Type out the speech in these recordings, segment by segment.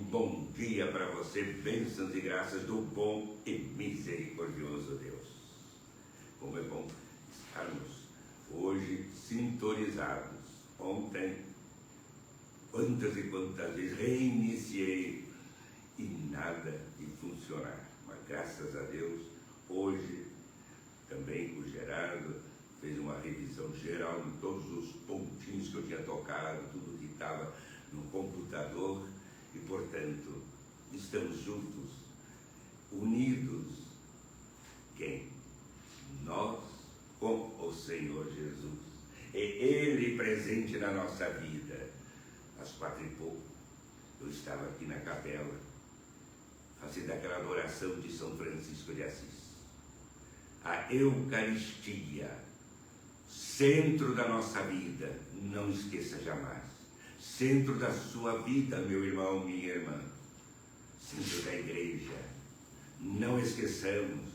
Bom dia para você, bênçãos e graças do bom e misericordioso Deus. Como é bom estarmos hoje sintonizados. Ontem, quantas e quantas vezes reiniciei e nada de funcionar. Mas graças a Deus, hoje também o Gerardo fez uma revisão geral de todos os pontinhos que eu tinha tocado, tudo que estava no computador. E, portanto, estamos juntos, unidos. Quem? Nós com o Senhor Jesus. É Ele presente na nossa vida. Às 4h pouco, eu estava aqui na capela, fazendo aquela adoração de São Francisco de Assis. A Eucaristia, centro da nossa vida, não esqueça jamais. Centro da sua vida, meu irmão, minha irmã. Centro da igreja. Não esqueçamos.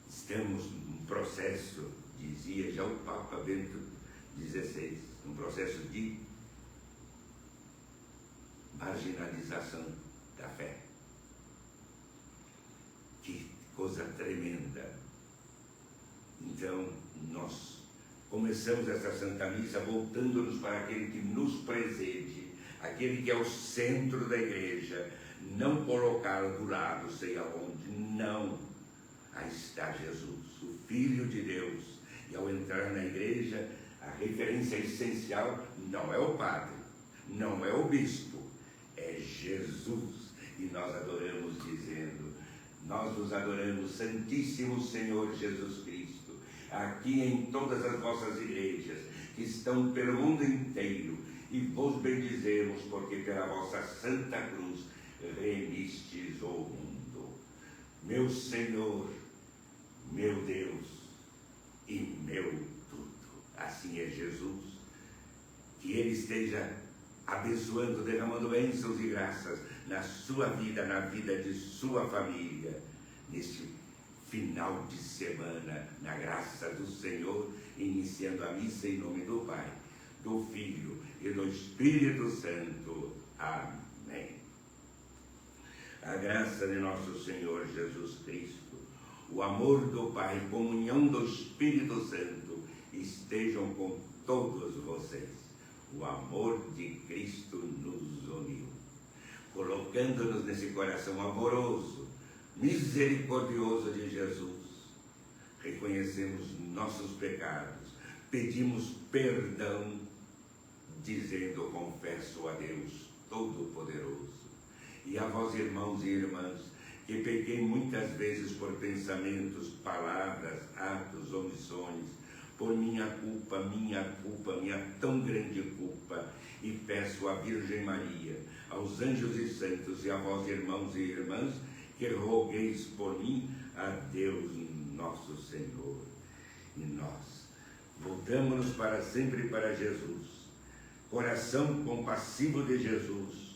Estamos num processo, dizia já o Papa Bento XVI, um processo de marginalização da fé. Que coisa tremenda. Então, nós começamos essa Santa Missa voltando-nos para aquele que nos preside, aquele que é o centro da igreja, não colocá-lo do lado, sei aonde, não. Aí está Jesus, o Filho de Deus, e ao entrar na igreja, a referência essencial não é o padre, não é o bispo, é Jesus, e nós adoramos dizendo, nós os adoramos, Santíssimo Senhor Jesus Cristo, aqui em todas as vossas igrejas, que estão pelo mundo inteiro, e vos bendizemos, porque pela vossa Santa Cruz remistes o mundo. Meu Senhor, meu Deus e meu tudo. Assim é Jesus. Que Ele esteja abençoando, derramando bênçãos e graças na sua vida, na vida de sua família, neste final de semana, na graça do Senhor, iniciando a missa em nome do Pai, do Filho e do Espírito Santo. Amém. A graça de nosso Senhor Jesus Cristo, o amor do Pai, comunhão do Espírito Santo, estejam com todos vocês. O amor de Cristo nos uniu, colocando-nos nesse coração amoroso, misericordioso de Jesus. Reconhecemos nossos pecados, pedimos perdão, dizendo: confesso a Deus Todo-Poderoso e a vós, irmãos e irmãs, que pequei muitas vezes por pensamentos, palavras, atos, omissões, por minha minha tão grande culpa, e peço à Virgem Maria, aos anjos e santos e a vós, irmãos e irmãs, que rogueis por mim a Deus nosso Senhor. E nós voltamos para sempre para Jesus, coração compassivo de Jesus,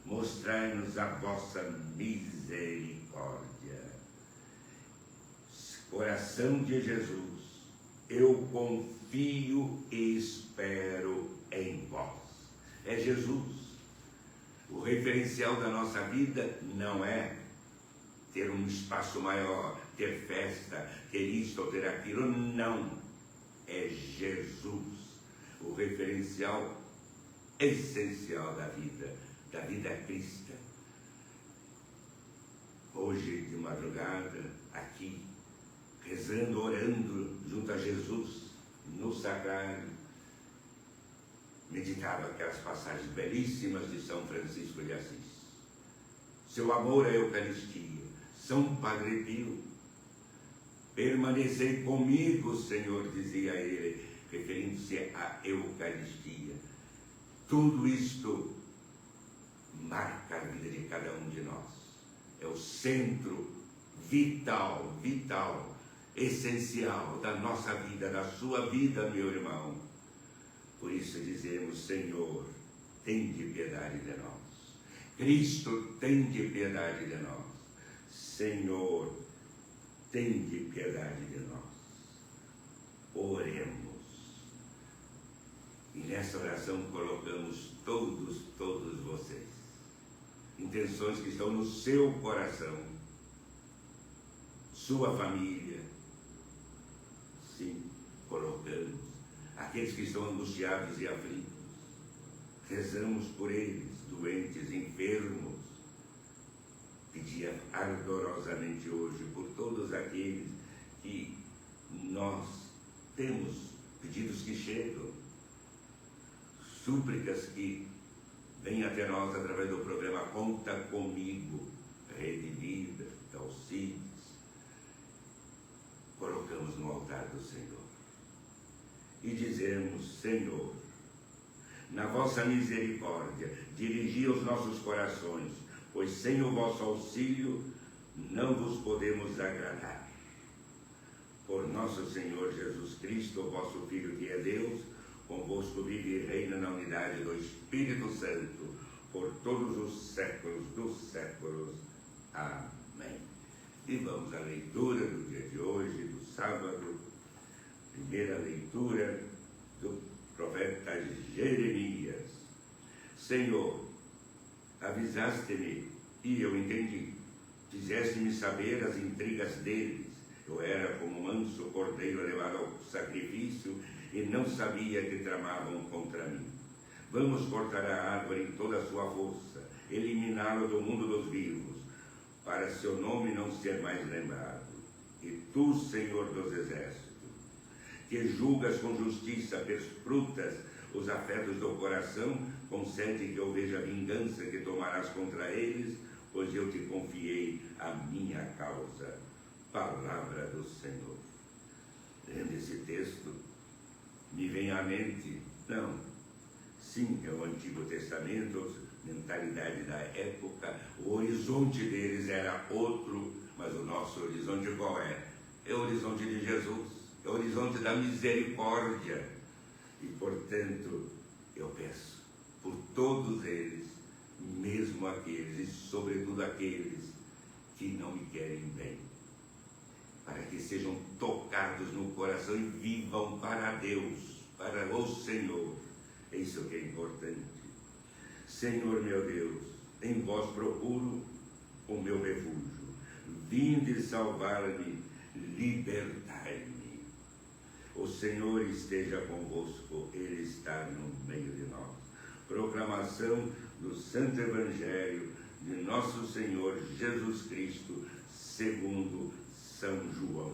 mostrai-nos a vossa misericórdia. Coração de Jesus, eu confio e espero em vós. É Jesus. O referencial da nossa vida não é ter um espaço maior, ter festa, ter isto ou ter aquilo, não. É Jesus, o referencial essencial da vida cristã. Hoje de madrugada, aqui, rezando, orando junto a Jesus, no sacrário, meditava aquelas passagens belíssimas de São Francisco de Assis. Seu amor à Eucaristia. São Padre Pio, permanecei comigo, Senhor, dizia ele, referindo-se à Eucaristia. Tudo isto marca a vida de cada um de nós. o centro vital, essencial da nossa vida, da sua vida, meu irmão. Por isso dizemos: Senhor, tende piedade de nós. Cristo, tende piedade de nós. Senhor, tende piedade de nós. Oremos. E nessa oração colocamos todos vocês. Intenções que estão no seu coração. Sua família. Sim, colocamos. Aqueles que estão angustiados e aflitos. Rezamos por eles, doentes, enfermos. Pedia ardorosamente hoje por todos aqueles que nós temos pedidos que chegam, súplicas que vêm até nós através do programa Conta Comigo, Rede Vida, Alcides. Colocamos no altar do Senhor e dizemos: Senhor, na vossa misericórdia, dirigi os nossos corações, pois sem o vosso auxílio não vos podemos agradar. Por nosso Senhor Jesus Cristo, vosso Filho que é Deus, convosco vive e reina na unidade do Espírito Santo, por todos os séculos dos séculos. Amém. E vamos à leitura do dia de hoje, do sábado, primeira leitura do profeta Jeremias. Senhor, avisaste-me e eu entendi. Fizeste-me saber as intrigas deles. Eu era como manso cordeiro levado ao sacrifício e não sabia que tramavam contra mim. Vamos cortar a árvore em toda a sua força, eliminá-la do mundo dos vivos, para seu nome não ser mais lembrado. E tu, Senhor dos exércitos, que julgas com justiça, perscrutas os afetos do coração, concede que eu veja a vingança que tomarás contra eles, pois eu te confiei a minha causa. Palavra do Senhor. Lendo esse texto, me vem à mente, sim, é o Antigo Testamento, mentalidade da época, o horizonte deles era outro, mas o nosso horizonte qual é? É o horizonte de Jesus, é o horizonte da misericórdia. E, portanto, eu peço por todos eles, mesmo aqueles e sobretudo aqueles que não me querem bem, para que sejam tocados no coração e vivam para Deus, para o Senhor. É isso que é importante. Senhor meu Deus, em vós procuro o meu refúgio. Vinde salvar-me, libertai-me. O Senhor esteja convosco, Ele está no meio de nós. Proclamação do Santo Evangelho de nosso Senhor Jesus Cristo, segundo São João.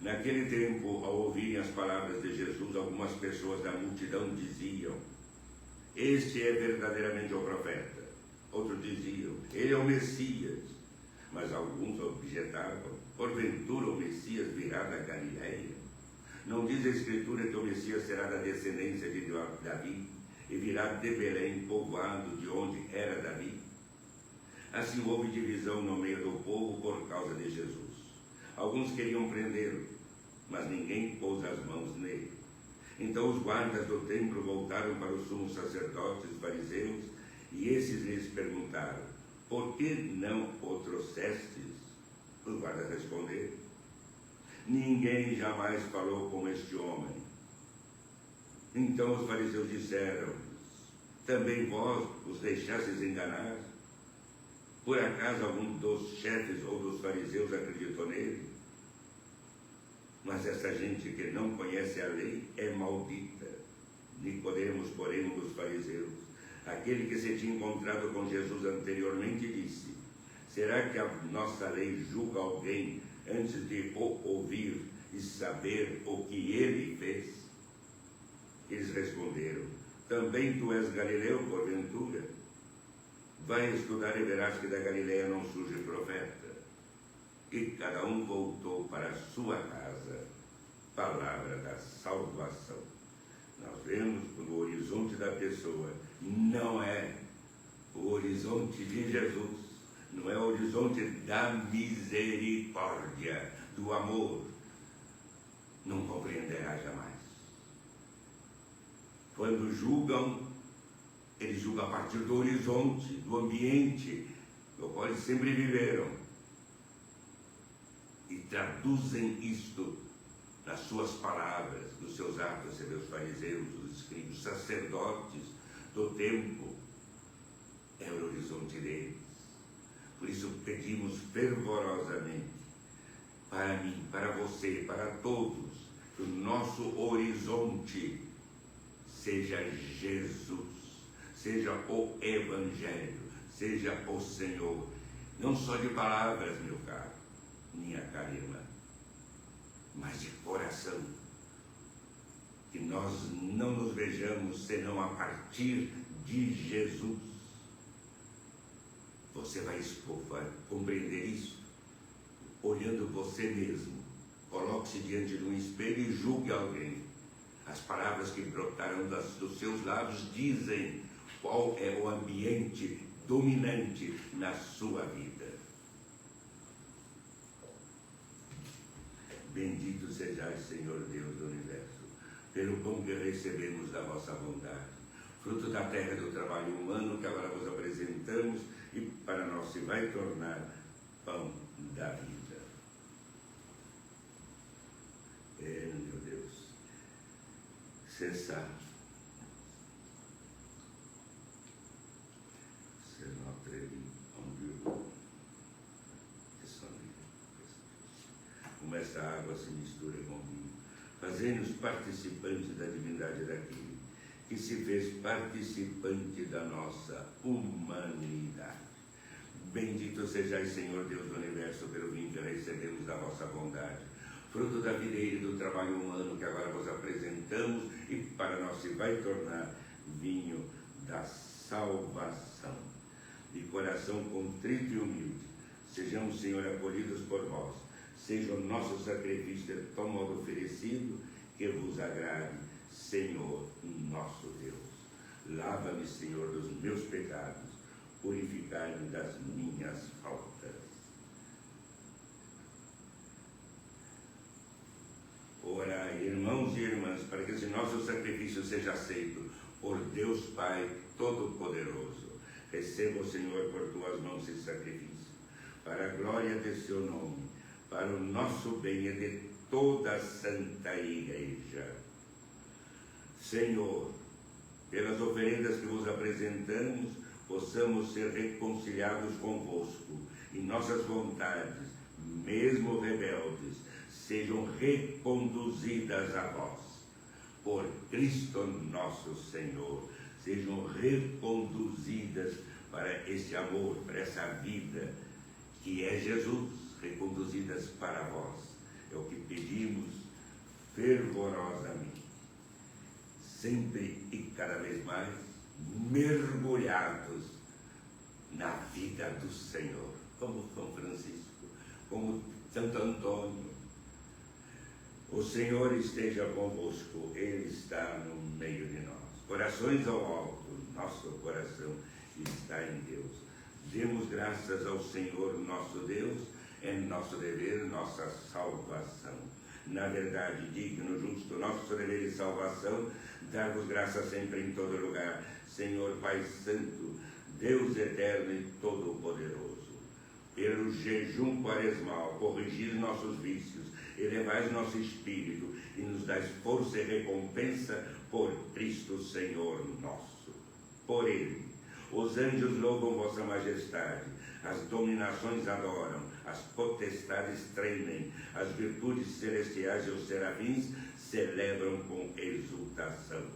Naquele tempo, ao ouvirem as palavras de Jesus, algumas pessoas da multidão diziam: este é verdadeiramente o profeta. Outros diziam: ele é o Messias. Mas alguns objetavam: porventura o Messias virá da Galileia? Não diz a Escritura que o Messias será da descendência de Davi e virá de Belém, povoado de onde era Davi? Assim houve divisão no meio do povo por causa de Jesus. Alguns queriam prendê-lo, mas ninguém pôs as mãos nele. Então os guardas do templo voltaram para os sumos sacerdotes e fariseus, e esses lhes perguntaram: por que não o trouxestes? Os guardas responderam: ninguém jamais falou como este homem. Então os fariseus disseram: também vós os deixastes enganar? Por acaso algum dos chefes ou dos fariseus acreditou nele? Mas essa gente que não conhece a lei é maldita. Nicodemos, porém, um dos fariseus, aquele que se tinha encontrado com Jesus anteriormente, disse: será que a nossa lei julga alguém antes de o ouvir e saber o que ele fez? Eles responderam: também tu és galileu, porventura? Vai estudar e verás que da Galileia não surge profeta. E cada um voltou para a sua casa. Palavra da salvação. Nós vemos que o horizonte da pessoa não é o horizonte de Jesus, não é o horizonte horizonte da misericórdia, do amor, não compreenderá jamais. Quando julgam, eles julgam a partir do horizonte, do ambiente no qual eles sempre viveram, e traduzem isto nas suas palavras, nos seus atos. Você vê os fariseus, os escribas, os sacerdotes do tempo, é o horizonte deles. Por isso pedimos fervorosamente, para mim, para você, para todos, que o nosso horizonte seja Jesus, seja o Evangelho, seja o Senhor, não só de palavras, meu caro, minha cara irmã, mas de coração, que nós não nos vejamos senão a partir de Jesus. Você vai compreender isso olhando você mesmo. Coloque-se diante de um espelho e julgue alguém. As palavras que brotarão dos seus lábios dizem qual é o ambiente dominante na sua vida. Bendito sejais, Senhor Deus do universo, pelo pão que recebemos da vossa bondade, fruto da terra do trabalho humano que agora vos apresentamos e para nós se vai tornar pão da vida. Meu Deus, cessar. Como essa água se mistura com o vinho, fazendo-nos participantes da divindade daquele que se fez participante da nossa humanidade. Bendito sejais, Senhor Deus do universo, pelo vinho que recebemos da vossa bondade, fruto da videira e do trabalho humano que agora vos apresentamos e para nós se vai tornar vinho da salvação. De coração contrito e humilde, sejamos, Senhor, acolhidos por vós. Seja o nosso sacrifício de tal modo oferecido que vos agrade, Senhor, nosso Deus. Lava-me, Senhor, dos meus pecados, purificai-me das minhas faltas. Orai, irmãos e irmãs, para que esse nosso sacrifício seja aceito por Deus Pai Todo-Poderoso. Receba, Senhor, por tuas mãos esse sacrifício, para a glória de seu nome, para o nosso bem e de toda a Santa Igreja. Senhor, pelas oferendas que vos apresentamos, possamos ser reconciliados convosco, e nossas vontades, mesmo rebeldes, sejam reconduzidas a vós. Por Cristo nosso Senhor, sejam reconduzidas para esse amor, para essa vida que é Jesus, reconduzidas para vós. É o que pedimos fervorosamente, sempre e cada vez mais mergulhados na vida do Senhor, como São Francisco, como Santo Antônio. O Senhor esteja convosco, Ele está no meio de nós. Corações ao alto, nosso coração está em Deus. Demos graças ao Senhor nosso Deus, é nosso dever, nossa salvação. Na verdade, digno, justo, nosso dever e salvação, dar-vos graças sempre em todo lugar, Senhor Pai Santo, Deus eterno e todo-poderoso. Pelo jejum quaresmal, corrigir nossos vícios, elevais nosso espírito e nos dais força e recompensa por Cristo Senhor nosso. Por Ele, os anjos louvam vossa majestade, as dominações adoram, as potestades tremem, as virtudes celestiais e os serafins celebram com exultação.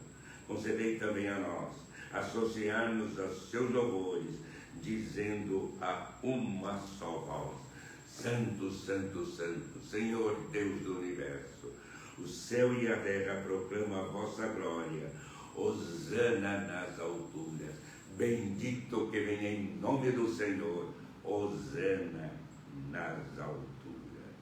Concedei também a nós associar-nos aos seus louvores, dizendo a uma só voz: Santo, Santo, Santo, Senhor Deus do universo, o céu e a terra proclamam a vossa glória. Hosana nas alturas, bendito que vem em nome do Senhor, hosana nas alturas.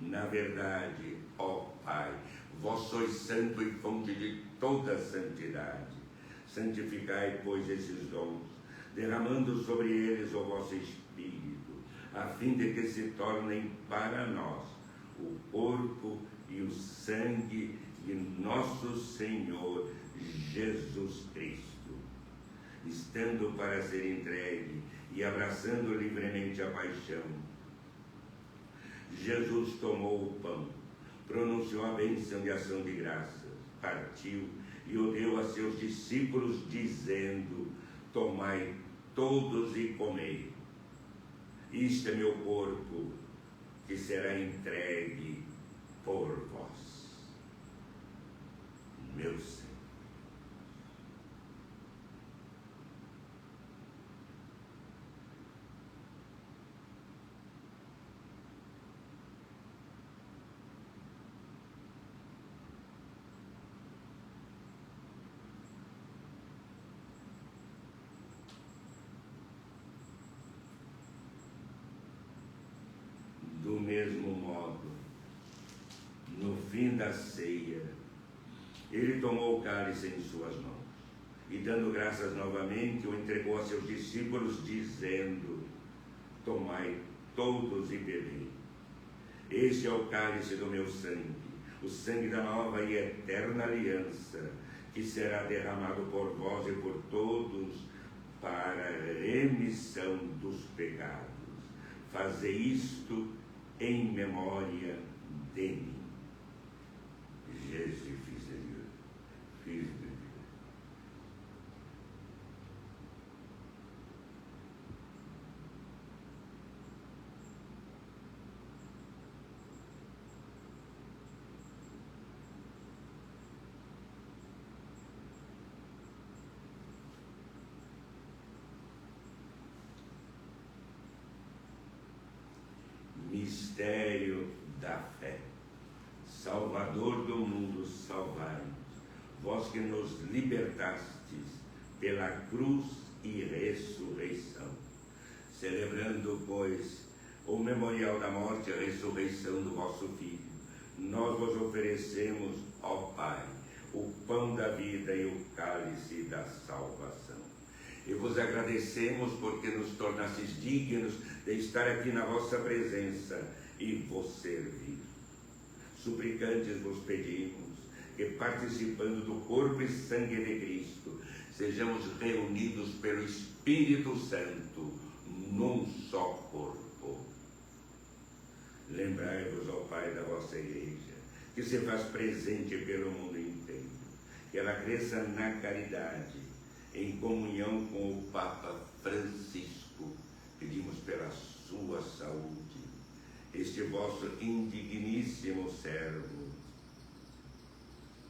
Na verdade, ó Pai, vós sois santo e fonte de toda santidade. Santificai, pois, esses dons, derramando sobre eles o vosso Espírito, a fim de que se tornem para nós o corpo e o sangue de nosso Senhor Jesus Cristo, estando para ser entregue e abraçando livremente a paixão. Jesus tomou o pão, pronunciou a bênção de ação de graças, partiu e o deu a seus discípulos, dizendo: tomai todos e comei. Isto é meu corpo, que será entregue por vós. Meu Senhor. Do mesmo modo, no fim da ceia, ele tomou o cálice em suas mãos e, dando graças novamente, o entregou a seus discípulos, dizendo: tomai todos e bebei. Este é o cálice do meu sangue, o sangue da nova e eterna aliança, que será derramado por vós e por todos para a remissão dos pecados. Fazei isto em memória de mim. Jesus, Filho de Deus. Mistério da fé. Salvador do mundo, salvai-nos, vós que nos libertastes pela cruz e ressurreição. Celebrando, pois, o memorial da morte e ressurreição do vosso Filho, nós vos oferecemos, ó Pai, o pão da vida e o cálice da salvação. E vos agradecemos porque nos tornastes dignos de estar aqui na vossa presença e vos servir. Suplicantes vos pedimos que, participando do corpo e sangue de Cristo, sejamos reunidos pelo Espírito Santo num só corpo. Lembrai-vos, ó Pai, da vossa Igreja, que se faz presente pelo mundo inteiro, que ela cresça na caridade, em comunhão com o Papa Francisco. Pedimos pela sua saúde, este vosso indigníssimo servo,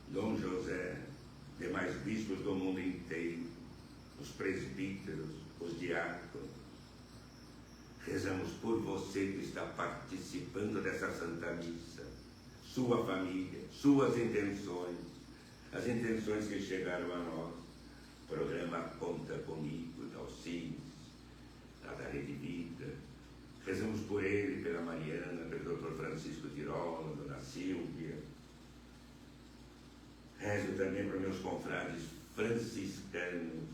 Dom José, demais bispos do mundo inteiro, os presbíteros, os diáconos. Rezamos por você que está participando dessa Santa Missa, sua família, suas intenções, as intenções que chegaram a nós. Programa Conta Comigo, da Alcides, da Rede Vida. Rezamos por ele, pela Mariana, pelo Dr. Francisco Tirola, Dona Silvia. Rezo também para meus confrades franciscanos.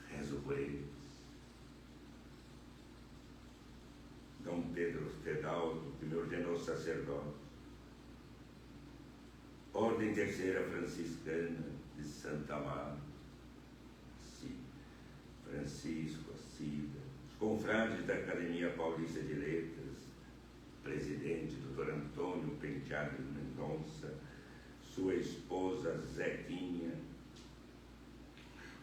Rezo por eles. Dom Pedro Fedaldo, que me ordenou sacerdote. Ordem Terceira Franciscana de Santa Amaro, Francisco, Cida, os confrades da Academia Paulista de Letras, presidente Dr. Antônio Penteado Mendonça, sua esposa Zequinha,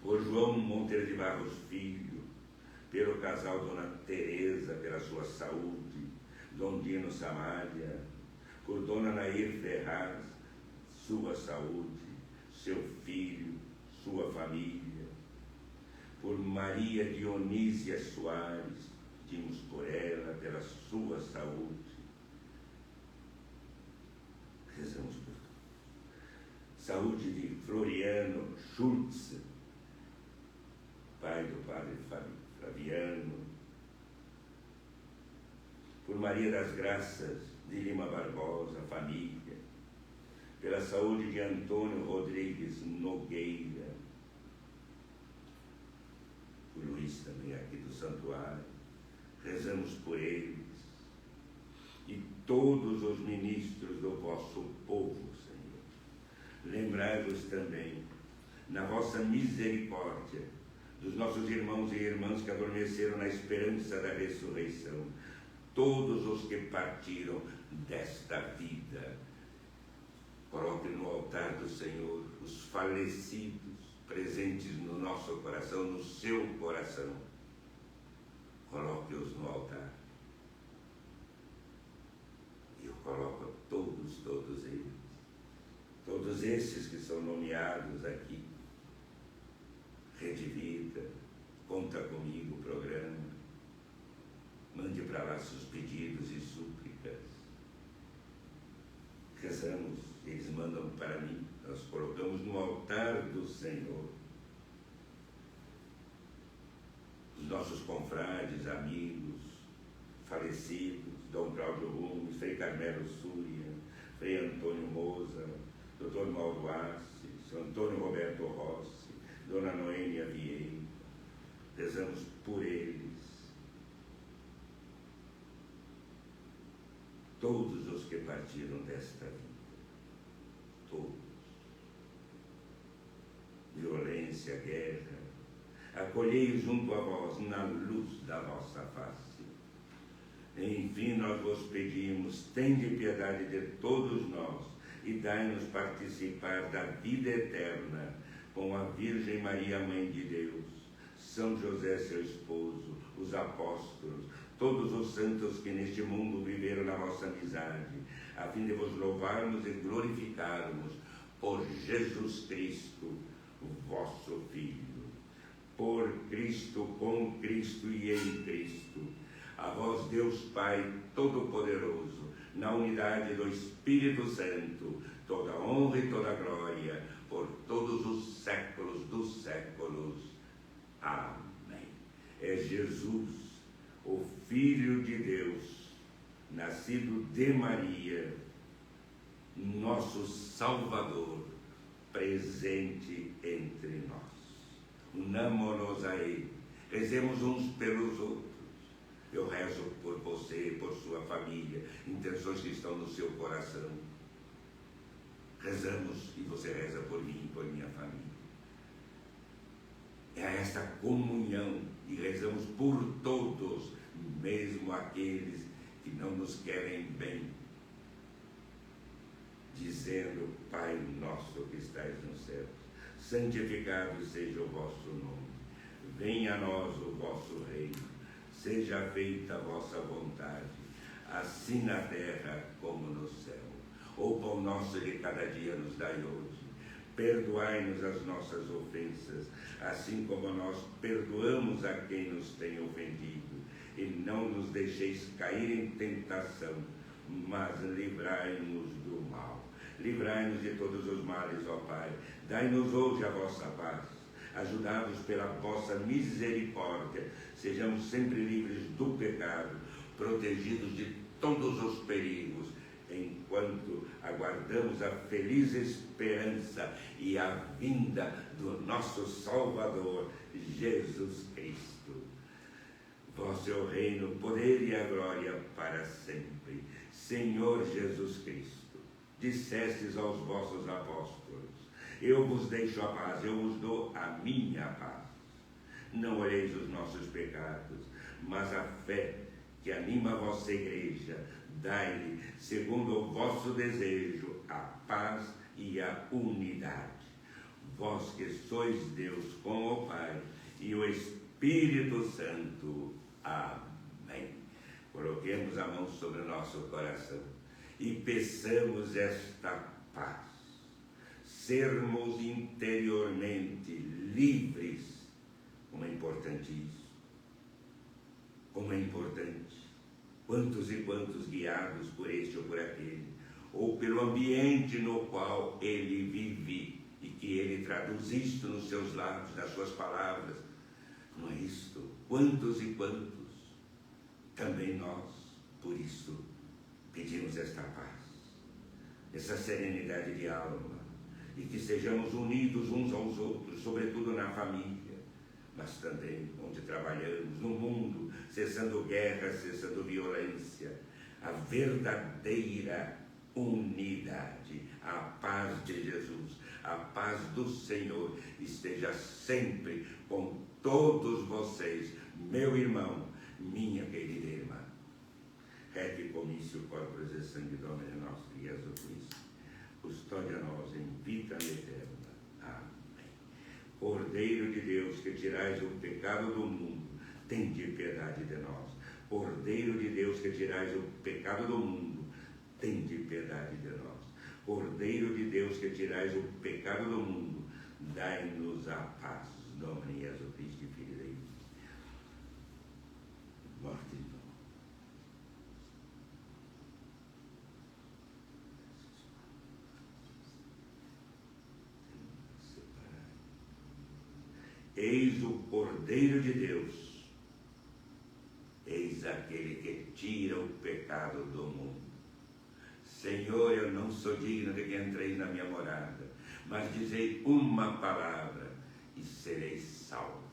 o João Monteiro de Barros Filho, pelo casal Dona Teresa, pela sua saúde, Dom Dino Samaria, por Dona Nair Ferraz, sua saúde, seu filho, sua família, por Maria Dionísia Soares, pedimos por ela, pela sua saúde. Rezamos por saúde de Floriano Schultz, pai do padre Flaviano, por Maria das Graças de Lima Barbosa, família, pela saúde de Antônio Rodrigues Nogueira, o Luiz também aqui do santuário, rezamos por eles e todos os ministros do vosso povo, Senhor. Lembrai-vos também, na vossa misericórdia, dos nossos irmãos e irmãs que adormeceram na esperança da ressurreição, todos os que partiram desta vida. Coloque no altar do Senhor os falecidos presentes no nosso coração, no seu coração. Coloque-os no altar. E eu coloco todos eles. Todos esses que são nomeados aqui. Rede Vida, conta comigo o programa. Mande para lá seus pedidos e súplicas. Rezamos, eles mandam para mim. Nós colocamos no altar do Senhor os nossos confrades, amigos, falecidos, Dom Cláudio Rumes, Frei Carmelo Súria, Frei Antônio Moza, Dr. Mauro Assis, Antônio Roberto Rossi, Dona Noêmia Vieira. Rezamos por eles. Todos os que partiram desta vida. Todos. Violência, guerra. Acolhei-os junto a vós na luz da vossa face. Enfim, nós vos pedimos, tende piedade de todos nós e dai-nos participar da vida eterna com a Virgem Maria, Mãe de Deus, São José, seu esposo, os apóstolos, todos os santos que neste mundo viveram na vossa amizade, a fim de vos louvarmos e glorificarmos por Jesus Cristo, o vosso Filho. Por Cristo, com Cristo e em Cristo, a vós Deus Pai Todo-Poderoso, na unidade do Espírito Santo, toda honra e toda glória, por todos os séculos dos séculos. Amém. É Jesus, o Filho de Deus, nascido de Maria, nosso Salvador, presente entre nós. Unamo-nos a Ele, rezemos uns pelos outros. Eu rezo por você, por sua família, intenções que estão no seu coração. Rezamos e você reza por mim e por minha família. É esta comunhão e rezamos por todos, mesmo aqueles que não nos querem bem, dizendo: Pai nosso que estais no céu, santificado seja o vosso nome, venha a nós o vosso reino, seja feita a vossa vontade, assim na terra como no céu. O pão nosso de cada dia nos dai hoje, perdoai-nos as nossas ofensas, assim como nós perdoamos a quem nos tem ofendido, e não nos deixeis cair em tentação, mas livrai-nos do mal. Livrai-nos de todos os males, ó Pai. Dai-nos hoje a vossa paz. Ajudados pela vossa misericórdia, sejamos sempre livres do pecado, protegidos de todos os perigos, enquanto aguardamos a feliz esperança e a vinda do nosso Salvador, Jesus Cristo. Vosso é o reino, o poder e a glória para sempre. Senhor Jesus Cristo, dissestes aos vossos apóstolos: eu vos deixo a paz, eu vos dou a minha paz. Não olheis os nossos pecados, mas a fé que anima a vossa igreja. Dai-lhe, segundo o vosso desejo, a paz e a unidade. Vós que sois Deus com o Pai e o Espírito Santo. Amém. Coloquemos a mão sobre o nosso coração e peçamos esta paz. Sermos interiormente livres. Como é importante isso. Como é importante. Quantos e quantos guiados por este ou por aquele, ou pelo ambiente no qual ele vive, e que ele traduz isto nos seus lábios, nas suas palavras. Não é isto? Quantos e quantos? Também nós, por isso, pedimos esta paz, essa serenidade de alma, e que sejamos unidos uns aos outros, sobretudo na família, mas também onde trabalhamos, no mundo, cessando guerra, cessando violência, a verdadeira unidade, a paz de Jesus, a paz do Senhor esteja sempre com todos vocês, meu irmão, minha querida irmã. Rete comissio corporis et sangue Domini nostri Iesu Christi, custodia nos in vita eterna. Amém. Cordeiro de Deus, que tirais o pecado do mundo, tende piedade de nós. Cordeiro de Deus, que tirais o pecado do mundo, tende piedade de nós. Cordeiro de Deus, que tirais o pecado do mundo, dai-nos a paz. Domini Iesu Christi, Filho Dei. Morte de nós. Eis o Cordeiro de Deus, eis aquele que tira o pecado do mundo. Senhor, eu não sou digno de que entreis na minha morada, mas dizei uma palavra e sereis salvo.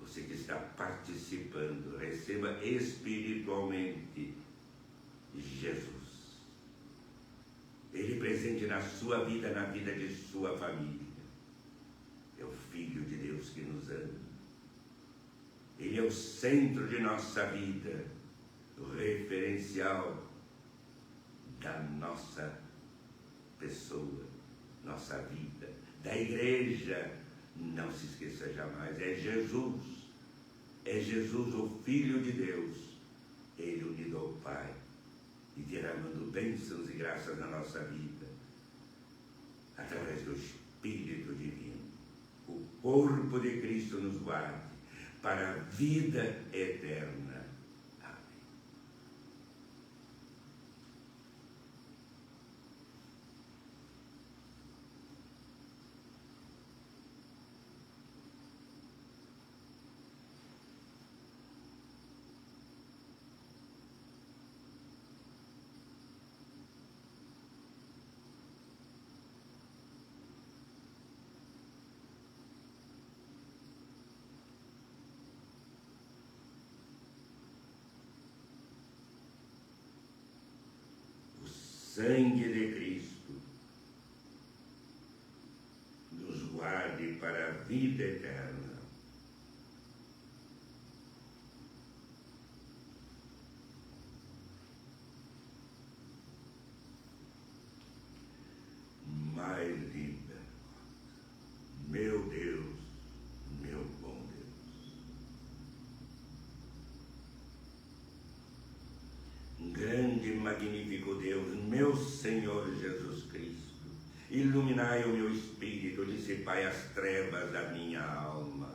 Você que está participando, receba espiritualmente Jesus. Ele presente na sua vida, na vida de sua família. É o Filho de Deus que nos ama. Ele é o centro de nossa vida, o referencial da nossa pessoa, nossa vida, da igreja. Não se esqueça jamais, é Jesus o Filho de Deus, ele unido ao Pai e derramando bênçãos e graças na nossa vida, através do Espírito Divino. O corpo de Cristo nos guarde para a vida eterna. Amém. Sangue de Cristo nos guarde para a vida eterna. Mais linda, meu Deus, meu bom Deus. Grande e magnífico Deus, meu Senhor Jesus Cristo, iluminai o meu espírito, dissipai as trevas da minha alma.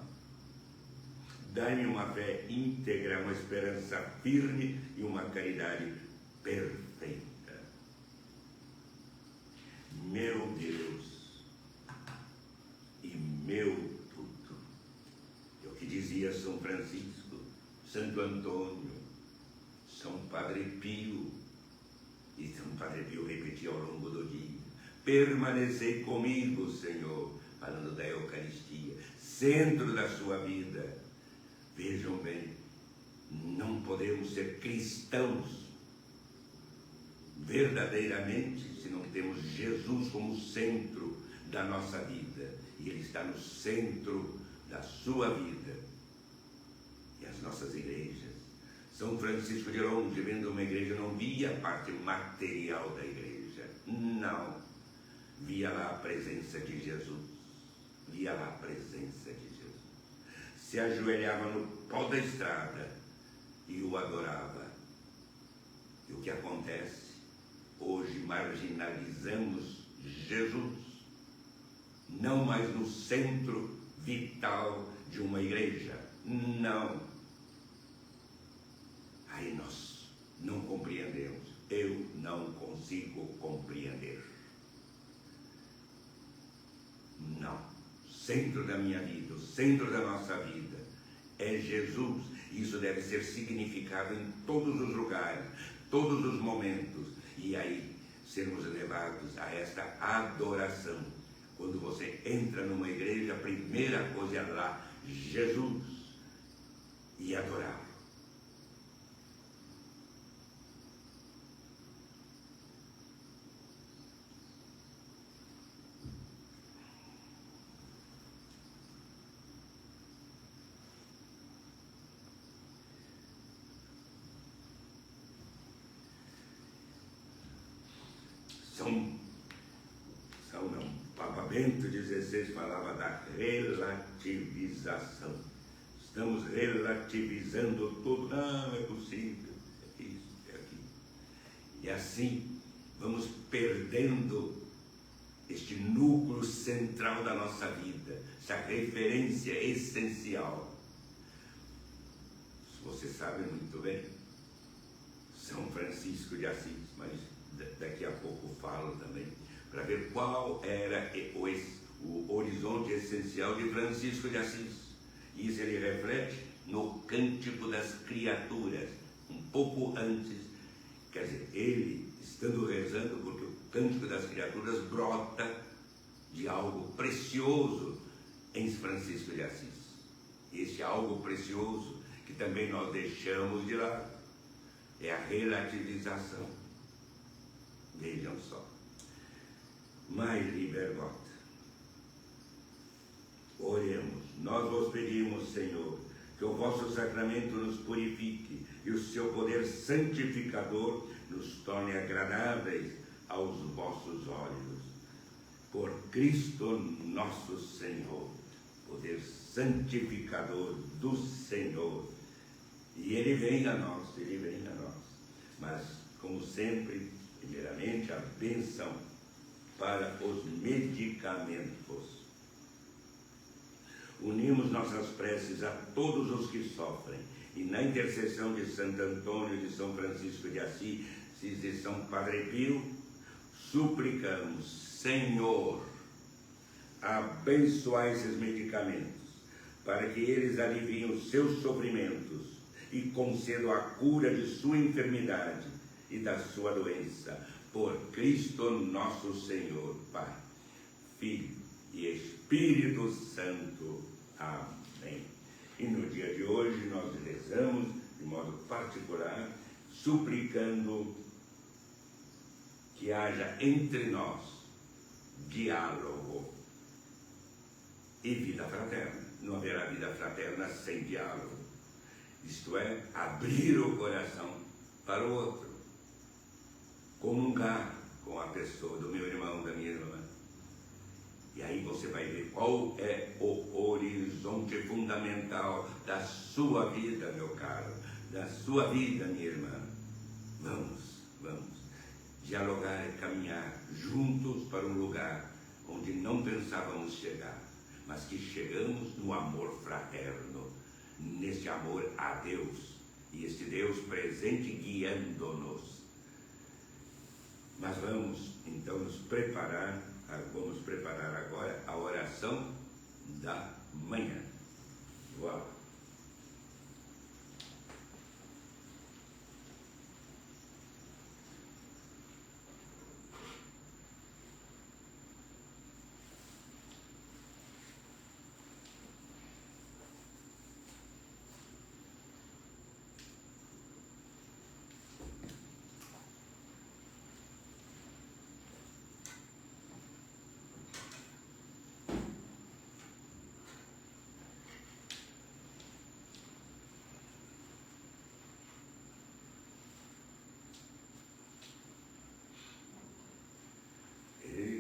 Dai-me uma fé íntegra, uma esperança firme e uma caridade perfeita. Meu Deus e meu tudo. É o que dizia São Francisco, Santo Antônio, São Padre Pio, e São Padre Pio repetia ao longo do dia: permanecei comigo, Senhor, falando da Eucaristia, centro da sua vida. Vejam bem, não podemos ser cristãos verdadeiramente se não temos Jesus como centro da nossa vida, e Ele está no centro da sua vida. E as nossas igrejas, São Francisco de longe, vendo uma igreja, não via a parte material da igreja, não, via lá a presença de Jesus, via lá a presença de Jesus, se ajoelhava no pó da estrada e o adorava. E o que acontece? Hoje marginalizamos Jesus, não mais no centro vital de uma igreja, não. Aí nós não compreendemos, eu não consigo compreender. Não, centro da minha vida, o centro da nossa vida é Jesus. Isso deve ser significado em todos os lugares, todos os momentos, e aí sermos levados a esta adoração. Quando você entra numa igreja, a primeira coisa é lá, Jesus e adorá-lo. Papa Bento XVI falava da relativização. Estamos relativizando tudo. Não, é possível, é isso, é aquilo. E assim vamos perdendo este núcleo central da nossa vida, essa referência essencial. Você sabe muito bem, São Francisco de Assis, mas daqui a pouco falo também, para ver qual era o horizonte essencial de Francisco de Assis. Isso ele reflete no Cântico das Criaturas, um pouco antes. Quer dizer, ele estando rezando, porque o Cântico das Criaturas brota de algo precioso em Francisco de Assis. Esse algo precioso que também nós deixamos de lado é a relativização. Vejam só. Mais liber Gott. Oremos. Nós vos pedimos, Senhor, que o vosso sacramento nos purifique e o seu poder santificador nos torne agradáveis aos vossos olhos. Por Cristo nosso Senhor, poder santificador do Senhor. E Ele vem a nós, Ele vem a nós. Mas, como sempre, primeiramente a bênção para os medicamentos. Unimos nossas preces a todos os que sofrem, e na intercessão de Santo Antônio, de São Francisco de Assis e de São Padre Pio, suplicamos: Senhor, abençoai esses medicamentos, para que eles aliviem os seus sofrimentos e concedam a cura de sua enfermidade e da sua doença. Por Cristo nosso Senhor, Pai, Filho e Espírito Santo. Amém. E no dia de hoje nós rezamos de modo particular, suplicando que haja entre nós diálogo e vida fraterna. Não haverá vida fraterna sem diálogo. Isto é, abrir o coração para o outro, comungar com a pessoa do meu irmão, da minha irmã. E aí você vai ver qual é o horizonte fundamental da sua vida, meu caro, da sua vida, minha irmã. Vamos. Dialogar e caminhar juntos para um lugar onde não pensávamos chegar, mas que chegamos no amor fraterno, nesse amor a Deus, e este Deus presente guiando-nos. Mas vamos então nos preparar, vamos preparar agora a oração da manhã. Uau!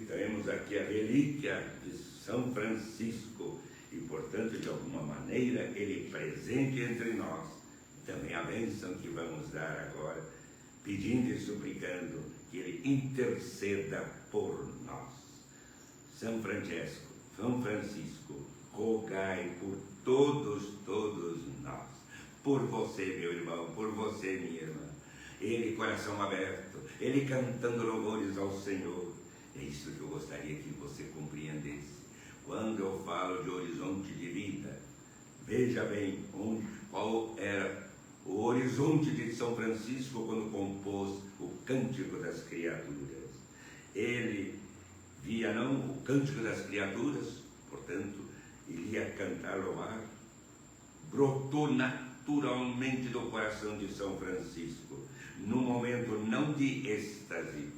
Temos aqui a relíquia de São Francisco e, portanto, de alguma maneira, ele presente entre nós. Também a bênção que vamos dar agora, pedindo e suplicando que ele interceda por nós. São Francisco, rogai por todos nós, por você, meu irmão, por você, minha irmã. Ele, coração aberto, ele cantando louvores ao Senhor. É isso que eu gostaria que você compreendesse. Quando eu falo de horizonte de vida, veja bem qual era o horizonte de São Francisco quando compôs o Cântico das Criaturas. Ele via não o Cântico das Criaturas, portanto, ele ia cantar, louvar brotou naturalmente do coração de São Francisco, num momento não de êxtase,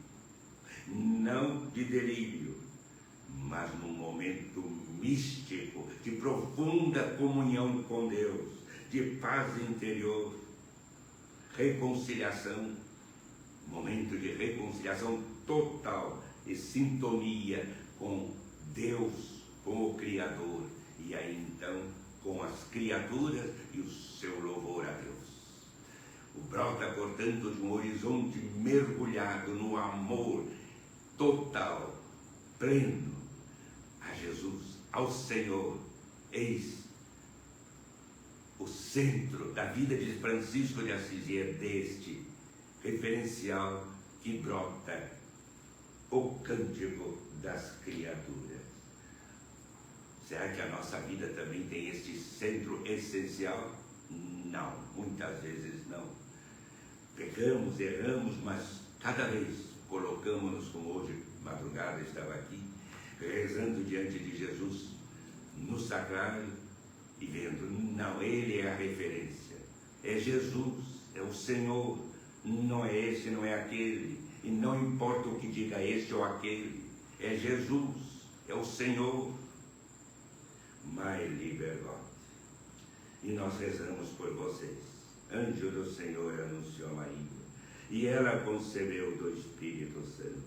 não de delírio, mas num momento místico, de profunda comunhão com Deus, de paz interior, reconciliação, momento de reconciliação total e sintonia com Deus, com o Criador, e aí então com as criaturas e o seu louvor a Deus. O brota, portanto, de um horizonte mergulhado no amor total, pleno a Jesus, ao Senhor. Eis o centro da vida de Francisco de Assis, e é deste referencial que brota o cântico das criaturas. Será que a nossa vida também tem este centro essencial? Não, muitas vezes não. Pecamos, erramos, mas cada vez colocamos-nos, como hoje, madrugada, estava aqui, rezando diante de Jesus, no sacrário, e vendo, não, Ele é a referência, é Jesus, é o Senhor, não é este, não é aquele, e não importa o que diga este ou aquele, é Jesus, é o Senhor. Mai liber God. E nós rezamos por vocês. Anjo do Senhor anunciou a Maria, e ela concebeu do Espírito Santo.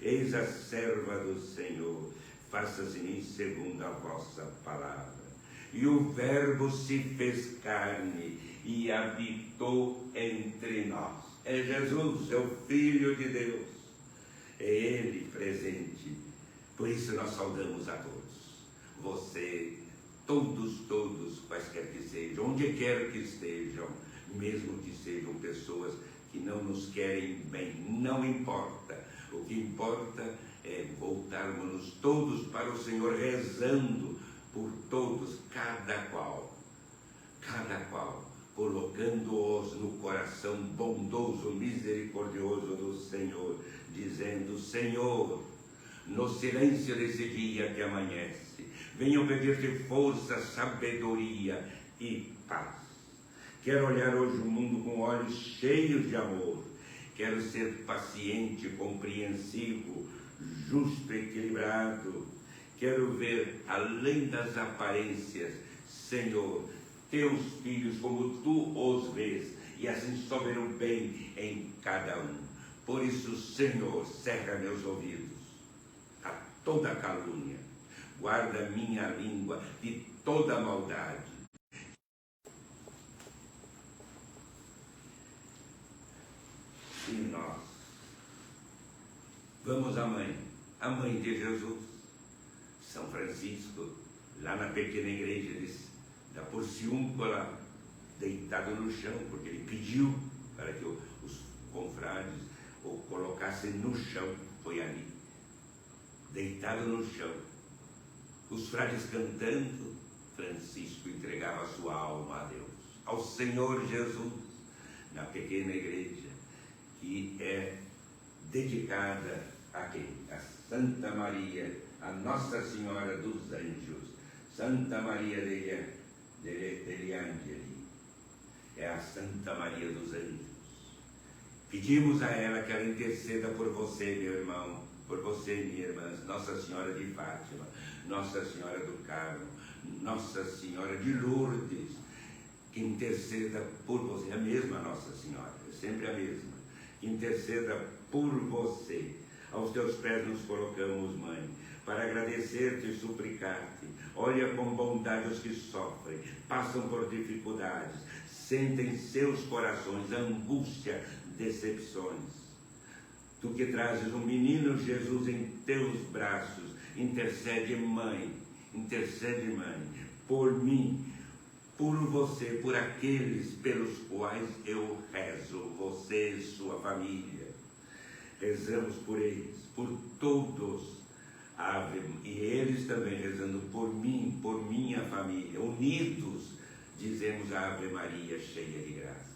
Eis a serva do Senhor, faça-se em mim segundo a vossa palavra. E o Verbo se fez carne e habitou entre nós. É Jesus, é o Filho de Deus. É Ele presente. Por isso nós saudamos a todos. Você, todos, quaisquer que sejam, onde quer que estejam, mesmo que sejam pessoas que não nos querem bem, não importa. O que importa é voltarmos todos para o Senhor, rezando por todos, cada qual, colocando-os no coração bondoso, misericordioso do Senhor, dizendo: Senhor, no silêncio desse dia que amanhece, venho pedir-te força, sabedoria e paz. Quero olhar hoje o mundo com olhos cheios de amor. Quero ser paciente, compreensivo, justo, equilibrado. Quero ver além das aparências, Senhor, teus filhos como tu os vês, e assim souber o bem em cada um. Por isso, Senhor, cerra meus ouvidos a toda calúnia, guarda minha língua de toda maldade. E nós vamos à mãe de Jesus, São Francisco, lá na pequena igreja da Porciúncula, deitado no chão, porque ele pediu para que os confrades o colocassem no chão. Foi ali, deitado no chão, os frades cantando, Francisco entregava sua alma a Deus, ao Senhor Jesus, na pequena igreja, que é dedicada a quem? A Santa Maria, a Nossa Senhora dos Anjos, Santa Maria degli Angeli, é a Santa Maria dos Anjos. Pedimos a ela que ela interceda por você, meu irmão, por você, minha irmã, Nossa Senhora de Fátima, Nossa Senhora do Carmo, Nossa Senhora de Lourdes, que interceda por você, a mesma Nossa Senhora, é sempre a mesma, que interceda por você. Aos teus pés nos colocamos, Mãe, para agradecer-te e suplicar-te. Olha com bondade os que sofrem, passam por dificuldades, sentem em seus corações angústia, decepções. Tu que trazes um menino Jesus em teus braços, intercede, Mãe, por mim, por você, por aqueles pelos quais eu rezo, você e sua família. Rezamos por eles, por todos, e eles também rezando por mim, por minha família, unidos, dizemos a Ave Maria, cheia de graça.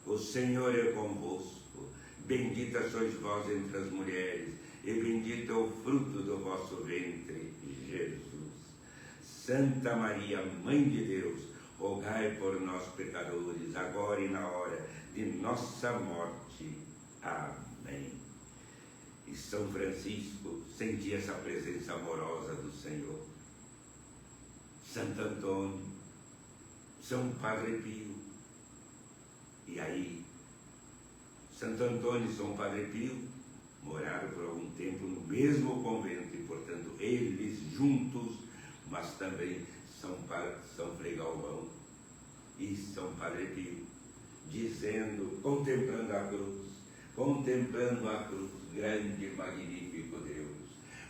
O Senhor é convosco, bendita sois vós entre as mulheres, e bendito é o fruto do vosso ventre, Jesus. Santa Maria, Mãe de Deus, rogai por nós pecadores, agora e na hora de nossa morte. Amém. E São Francisco sentia essa presença amorosa do Senhor. Santo Antônio, São Padre Pio. E aí, Santo Antônio e São Padre Pio moraram por algum tempo no mesmo convento e, portanto, eles juntos, mas também São Frei Galvão e São Padre Pio, dizendo, contemplando a cruz, grande e magnífico Deus,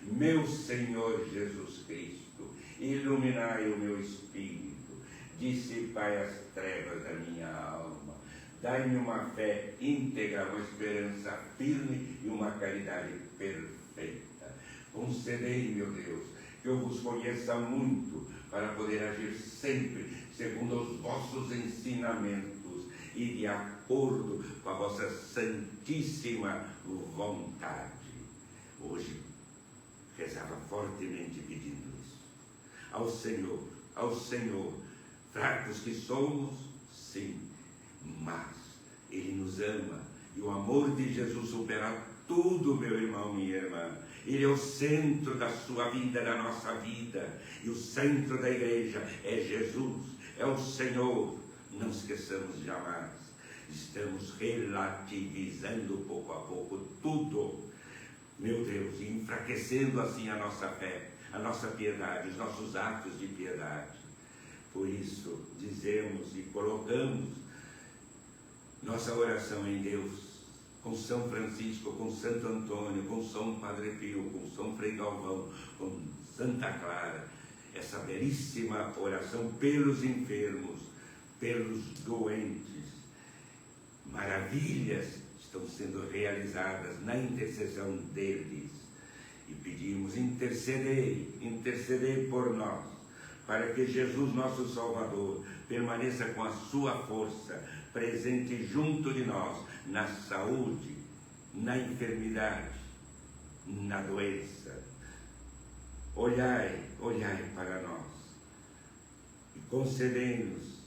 meu Senhor Jesus Cristo, iluminai o meu espírito, dissipai as trevas da minha alma, dai-me uma fé íntegra, uma esperança firme e uma caridade perfeita. Concedei, meu Deus, que eu vos conheça muito, para poder agir sempre segundo os vossos ensinamentos e de acordo com a vossa santíssima vontade. Hoje, rezava fortemente pedindo isso. Ao Senhor, fracos que somos, sim, mas Ele nos ama, e o amor de Jesus supera tudo, meu irmão, minha irmã. Ele é o centro da sua vida, da nossa vida, e o centro da igreja é Jesus, é o Senhor. Não esqueçamos jamais, estamos relativizando pouco a pouco tudo, meu Deus, e enfraquecendo assim a nossa fé, a nossa piedade, os nossos atos de piedade. Por isso, dizemos e colocamos nossa oração em Deus, com São Francisco, com Santo Antônio, com São Padre Pio, com São Frei Galvão, com Santa Clara, essa belíssima oração pelos enfermos, pelos doentes. Maravilhas estão sendo realizadas na intercessão deles. E pedimos, intercedei por nós, para que Jesus, nosso Salvador, permaneça com a sua força presente junto de nós, na saúde, na enfermidade, na doença. Olhai para nós e concedei-nos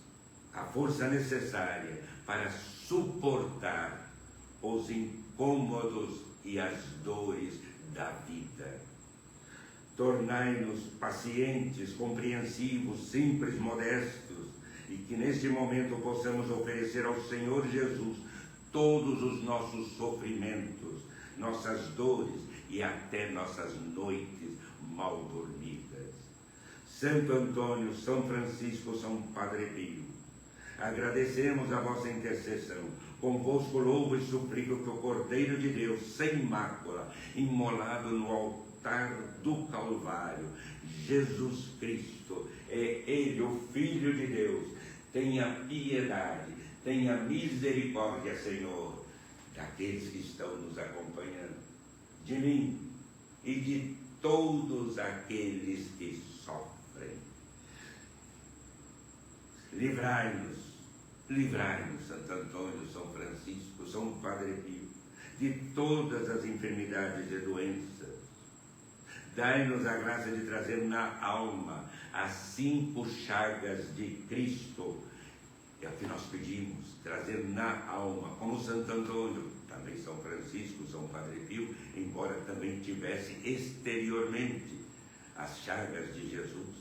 a força necessária para suportar os incômodos e as dores da vida. Tornai-nos pacientes, compreensivos, simples, modestos, e que neste momento possamos oferecer ao Senhor Jesus todos os nossos sofrimentos, nossas dores e até nossas noites mal dormidas. Santo Antônio, São Francisco, São Padre Pio, agradecemos a vossa intercessão. Convosco louvo e suplico que o Cordeiro de Deus, sem mácula, imolado no altar do Calvário, Jesus Cristo, é Ele, o Filho de Deus, tenha piedade, tenha misericórdia, Senhor, daqueles que estão nos acompanhando, de mim e de todos aqueles que sofrem. Livrai-nos, Santo Antônio, São Francisco, São Padre Pio, de todas as enfermidades e doenças. Dai-nos a graça de trazer na alma as 5 chagas de Cristo. É o que nós pedimos, trazer na alma, como Santo Antônio, também São Francisco, São Padre Pio, embora também tivesse exteriormente as chagas de Jesus.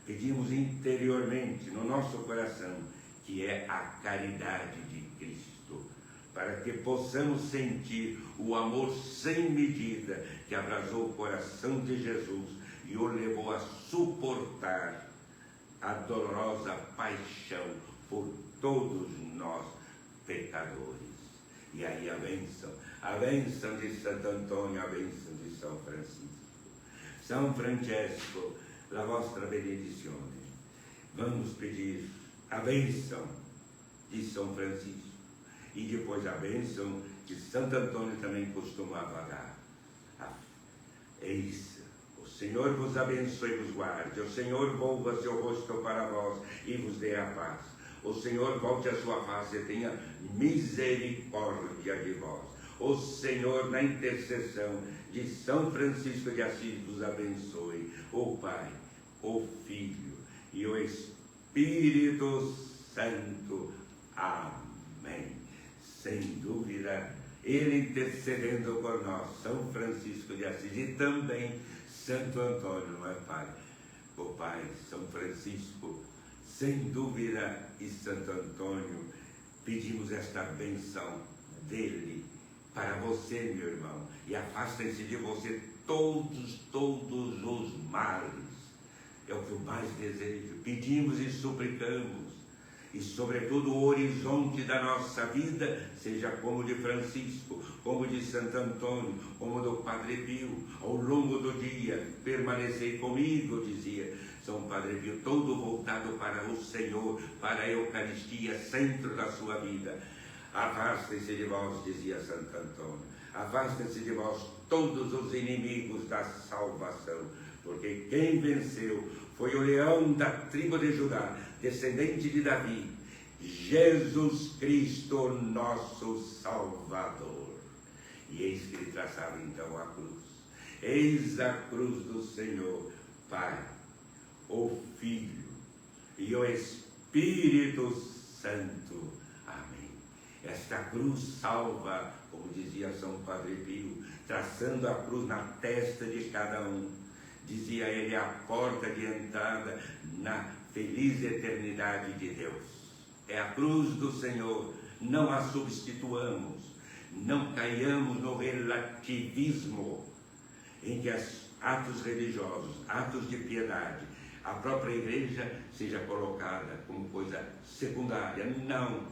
Pedimos interiormente, no nosso coração, que é a caridade de Cristo, para que possamos sentir o amor sem medida que abrasou o coração de Jesus e o levou a suportar a dolorosa paixão por todos nós pecadores. E aí a bênção de Santo Antônio, a bênção de São Francisco. São Francesco, la vostra benedizione. Vamos pedir a bênção de São Francisco e depois a bênção que Santo Antônio também costumava dar. Eis, o Senhor vos abençoe e vos guarde, o Senhor volva seu rosto para vós e vos dê a paz. O Senhor volte a sua face e tenha misericórdia de vós. O Senhor, na intercessão de São Francisco de Assis, vos abençoe. O Pai, o Filho e o Espírito Santo. Amém. Sem dúvida, Ele intercedendo por nós, São Francisco de Assis e também Santo Antônio, não é, Pai? O Pai, São Francisco, sem dúvida, e Santo Antônio, pedimos esta bênção dele para você, meu irmão, e afastem-se de você todos os males. É o que eu mais desejo. Pedimos e suplicamos, e sobretudo o horizonte da nossa vida seja como o de Francisco, como o de Santo Antônio, como o do Padre Pio. Ao longo do dia permanecei comigo, dizia São Padre Pio, todo voltado para o Senhor, para a Eucaristia, centro da sua vida. Afastem-se de vós, dizia Santo Antônio, afastem-se de vós todos os inimigos da salvação, porque quem venceu foi o leão da tribo de Judá, descendente de Davi, Jesus Cristo, nosso Salvador. E eis que ele traçava então a cruz. Eis a cruz do Senhor, Pai, o Filho e o Espírito Santo. Amém. Esta cruz salva, como dizia São Padre Pio, traçando a cruz na testa de cada um. Dizia ele, a porta de entrada na feliz eternidade de Deus. É a cruz do Senhor, não a substituamos, não caiamos no relativismo em que atos religiosos, atos de piedade, a própria igreja seja colocada como coisa secundária. Não,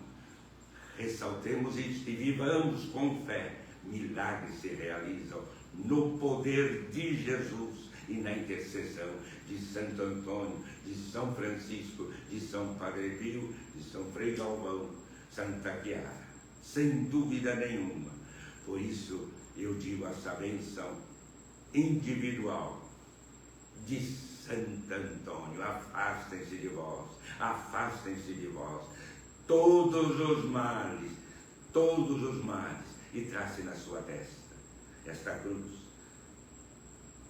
ressaltemos isto e vivamos com fé. Milagres se realizam no poder de Jesus e na intercessão de Santo Antônio, de São Francisco, de São Padre Pio, de São Frei Galvão, Santa Chiara, sem dúvida nenhuma. Por isso eu digo essa benção individual de Santo Antônio: afastem-se de vós, todos os males, e trace na sua testa esta cruz.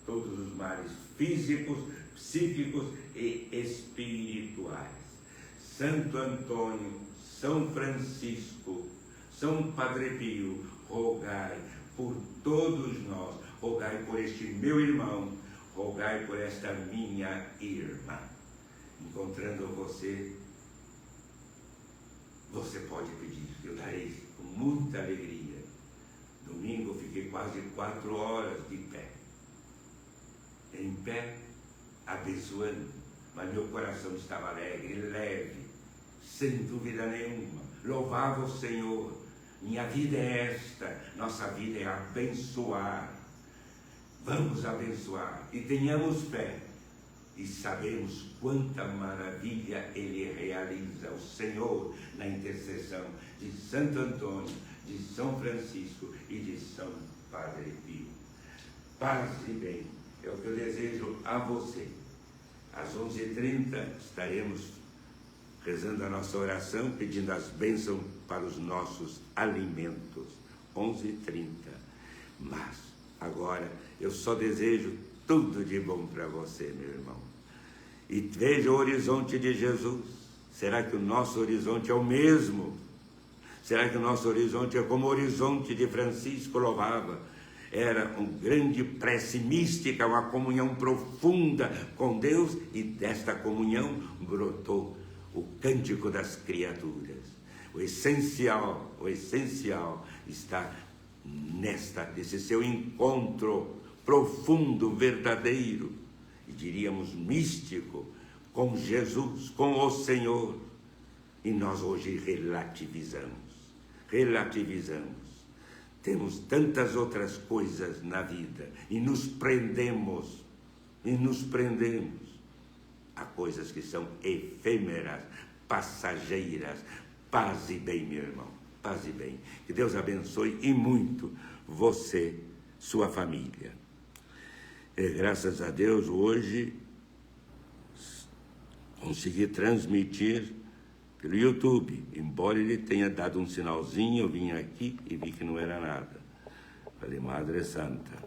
Todos os males físicos, psíquicos e espirituais. Santo Antônio, São Francisco, São Padre Pio, rogai por todos nós, rogai por este meu irmão, rogai por esta minha irmã. Encontrando você, você pode pedir, eu darei com muita alegria. Domingo fiquei quase 4 horas de pé, em pé, abençoando, mas meu coração estava alegre, leve, sem dúvida nenhuma. Louvava o Senhor. Minha vida é esta, nossa vida é abençoar. Vamos abençoar e tenhamos fé, e sabemos quanta maravilha Ele realiza, o Senhor, na intercessão de Santo Antônio, de São Francisco e de São Padre Pio. Paz e bem, é o que eu desejo a você. Às 11h30 estaremos rezando a nossa oração, pedindo as bênçãos para os nossos alimentos. 11h30. Mas agora eu só desejo tudo de bom para você, meu irmão. E veja o horizonte de Jesus. Será que o nosso horizonte é o mesmo? Será que o nosso horizonte é como o horizonte de Francisco louvava? Era uma grande prece mística, uma comunhão profunda com Deus, e desta comunhão brotou o cântico das criaturas. O essencial está nesse seu encontro profundo, verdadeiro, e diríamos místico, com Jesus, com o Senhor. E nós hoje relativizamos. Temos tantas outras coisas na vida e nos prendemos a coisas que são efêmeras, passageiras. Paz e bem, meu irmão, paz e bem. Que Deus abençoe e muito você, sua família. Graças a Deus, hoje consegui transmitir pelo YouTube, embora ele tenha dado um sinalzinho, eu vim aqui e vi que não era nada. Falei, Madre Santa,